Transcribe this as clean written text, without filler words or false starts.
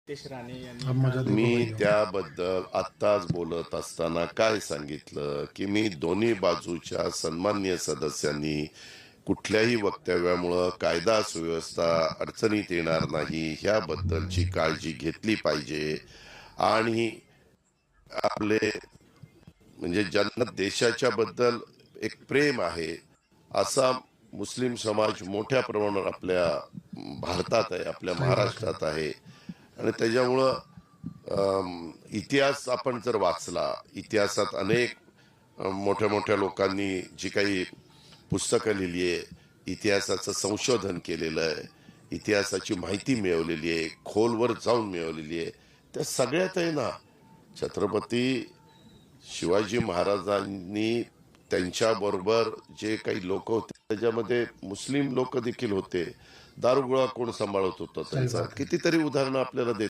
नितेश राणे यांनी अम्माजादी काल को मी भैया त्याबद्दल आत्ताच बोलत असताना काय सांगितलं की मी दोन्ही बाजूच्या सन्माननीय सदस्यांनी कुठल्याही वक्तव्यामुळं कायदा सुव्यवस्था अडचणीत येणार नाही ह्याबद्दलची काळजी घेतली पाहिजे. आणि आपले म्हणजे ज्यांना देशाच्या बद्दल एक प्रेम आहे असा मुस्लिम समाज मोठ्या प्रमाणावर आपल्या भारतात आहे, आपल्या सही बात है। महाराष्ट्रात आहे. आणि त्याच्यामुळं इतिहास आपण जर वाचला, इतिहासात अनेक मोठ्या मोठ्या लोकांनी जी काही पुस्तकं लिहिली आहे, इतिहासाचं संशोधन केलेलं आहे, इतिहासाची माहिती मिळवलेली आहे, खोलवर जाऊन मिळवलेली आहे, त्या सगळ्यात आहे ना छत्रपती शिवाजी महाराजांनी त्यांच्याबरोबर जे काही लोक होते त्याच्यामध्ये मुस्लिम लोक देखील होते. दारुगोळा कोण सांभाळत होतं सही त्यांचा बात है। कितीतरी उदाहरणं आपल्याला